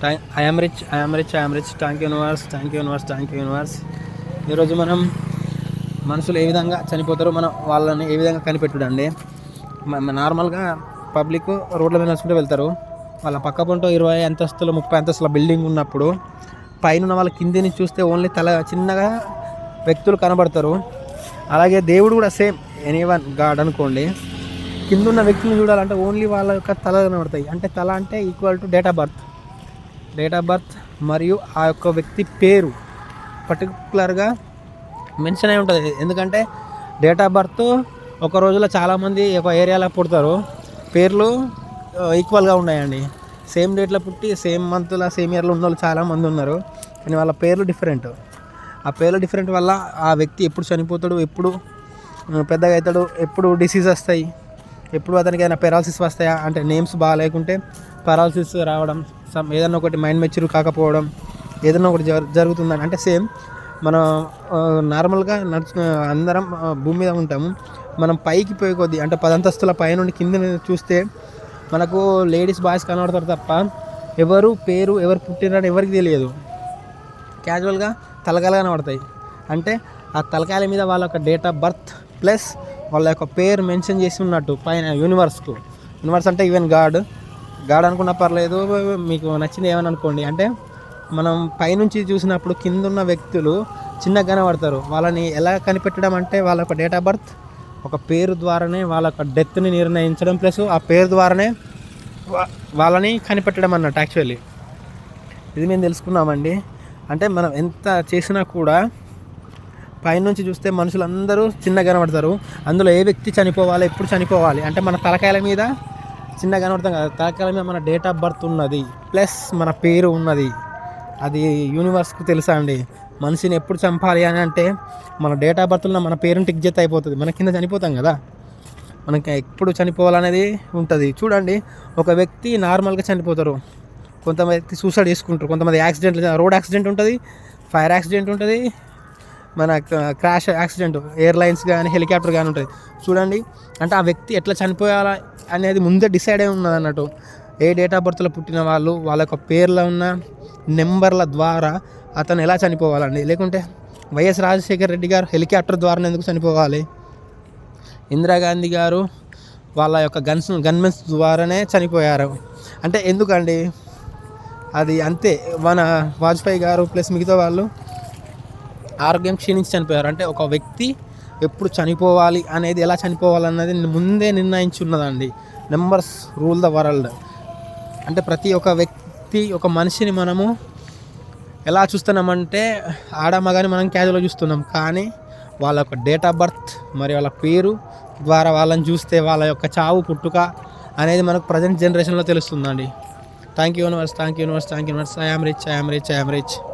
I'm rich, I'm rich, I'm rich. Thank you universe, thank you universe, thank you universe. ఈరోజు మనం మనుషులు ఏ విధంగా చనిపోతారో మనం వాళ్ళని ఏ విధంగా కనిపెట్టుడండి. నార్మల్గా పబ్లిక్ రోడ్ల మీద నడుచుకుంటూ వెళ్తారు. వాళ్ళ పక్క పొంటో 20 అంతస్తుల 30 అంతస్తుల బిల్డింగ్ ఉన్నప్పుడు పైన వాళ్ళ కిందిని చూస్తే ఓన్లీ తల చిన్నగా వ్యక్తులు కనబడతారు. అలాగే దేవుడు కూడా సేమ్, ఎనీవన్ గాడ్ అనుకోండి, కింద ఉన్న వ్యక్తులను చూడాలంటే ఓన్లీ వాళ్ళ యొక్క తల కనబడతాయి. అంటే తల అంటే equal to date of birth మరియు ఆ యొక్క వ్యక్తి పేరు పర్టికులర్గా మెన్షన్ అయి ఉంటుంది. ఎందుకంటే డేట్ ఆఫ్ బర్త్ ఒక రోజులో చాలామంది ఒక ఏరియాలో పుడతారు, పేర్లు ఈక్వల్గా ఉన్నాయండి. సేమ్ డేట్లో పుట్టి సేమ్ మంత్లో సేమ్ ఇయర్లో ఉన్న వాళ్ళు చాలామంది ఉన్నారు, కానీ వాళ్ళ పేర్లు డిఫరెంట్. ఆ పేర్లు డిఫరెంట్ వల్ల ఆ వ్యక్తి ఎప్పుడు చనిపోతాడు, ఎప్పుడు పెద్దగా అవుతాడు, ఎప్పుడు డిసీజ్ వస్తాయి, ఎప్పుడు అతనికి ఏదైనా పెరాలసిస్ వస్తాయా అంటే నేమ్స్ బాగా లేకుంటే పెరాలసిస్ రావడం, ఏదైనా ఒకటి మైండ్ మెచ్యూర్ కాకపోవడం, ఏదైనా ఒకటి జరుగుతుందని. అంటే సేమ్ మనం నార్మల్గా అందరం భూమి మీద ఉంటాము. మనం పైకి పోయే కొద్దీ అంటే 10 అంతస్తుల పై నుండి కింద చూస్తే మనకు లేడీస్ బాయ్స్ కనబడతారు తప్ప ఎవరు పేరు ఎవరు పుట్టినని ఎవరికి తెలియదు. క్యాజువల్గా తలకాయలు కనబడతాయి. అంటే ఆ తలకాయల మీద వాళ్ళ యొక్క డేట్ ఆఫ్ బర్త్ ప్లస్ వాళ్ళ యొక్క పేరు మెన్షన్ చేసి ఉన్నట్టు పైన యూనివర్స్ అంటే ఈవెన్ గాడ్ అనుకున్న పర్లేదు, మీకు నచ్చింది ఏమని అనుకోండి. అంటే మనం పైనుంచి చూసినప్పుడు కింద ఉన్న వ్యక్తులు చిన్నగా కనబడతారు. వాళ్ళని ఎలా కనిపెట్టడం అంటే వాళ్ళ యొక్క డేట్ ఆఫ్ బర్త్ ఒక పేరు ద్వారానే వాళ్ళ యొక్క డెత్ని నిర్ణయించడం, ప్లస్ ఆ పేరు ద్వారానే వాళ్ళని కనిపెట్టడం అన్నట్టు. యాక్చువల్లీ ఇది మేము తెలుసుకున్నామండి. అంటే మనం ఎంత చేసినా కూడా పైనుంచి చూస్తే మనుషులందరూ చిన్నగా కనబడతారు. అందులో ఏ వ్యక్తి చనిపోవాలి, ఎప్పుడు చనిపోవాలి అంటే మన తలకాయల మీద చిన్నగా కనబడతాం కదా, తలకాయల మీద మన డేట్ ఆఫ్ బర్త్ ఉన్నది ప్లస్ మన పేరు ఉన్నది. అది యూనివర్స్కి తెలుసా అండి. మనిషిని ఎప్పుడు చంపాలి అని అంటే మన డేట్ ఆఫ్ బర్త్లో మన పేరుని టిక్ చేత అయిపోతుంది. మన కింద చనిపోతాం కదా, మనకి ఎప్పుడు చనిపోవాలనేది ఉంటుంది. చూడండి, ఒక వ్యక్తి నార్మల్గా చనిపోతారు, కొంతమంది సూసైడ్ చేసుకుంటారు, కొంతమంది రోడ్ యాక్సిడెంట్ ఉంటుంది, ఫైర్ యాక్సిడెంట్ ఉంటుంది, మన క్రాష్ యాక్సిడెంట్ ఎయిర్లైన్స్ కానీ హెలికాప్టర్ కానీ ఉంటుంది. చూడండి, అంటే ఆ వ్యక్తి ఎట్లా చనిపోయాలా అనేది ముందే డిసైడ్ అయి ఉన్నది అన్నట్టు. ఏ డేట్ ఆఫ్ బర్త్లో పుట్టిన వాళ్ళు వాళ్ళ యొక్క పేర్లో ఉన్న నెంబర్ల ద్వారా అతను ఎలా చనిపోవాలండి. లేకుంటే వైఎస్ రాజశేఖర్ రెడ్డి గారు హెలికాప్టర్ ద్వారా ఎందుకు చనిపోవాలి, ఇందిరాగాంధీ గారు వాళ్ళ యొక్క గన్మెన్స్ ద్వారానే చనిపోయారు. అంటే ఎందుకండి, అది అంతే. మన వాజ్పేయి గారు ప్లస్ మిగతా వాళ్ళు ఆరోగ్యం క్షీణించి చనిపోయారు. అంటే ఒక వ్యక్తి ఎప్పుడు చనిపోవాలి అనేది, ఎలా చనిపోవాలన్నది ముందే నిర్ణయించి ఉన్నదండి. Numbers rule the world. అంటే ప్రతి ఒక్క వ్యక్తి, ఒక మనిషిని మనము ఎలా చూస్తున్నామంటే ఆడమగాని మనం క్యాజువల్గా చూస్తున్నాం, కానీ వాళ్ళ యొక్క డేట్ ఆఫ్ బర్త్ మరియు వాళ్ళ పేరు ద్వారా వాళ్ళని చూస్తే వాళ్ళ యొక్క చావు పుట్టుక అనేది మనకు ప్రజెంట్ జనరేషన్లో తెలుస్తుందండి. Thank you universe, thank you universe, thank you universe. I am rich, I am rich, I am rich.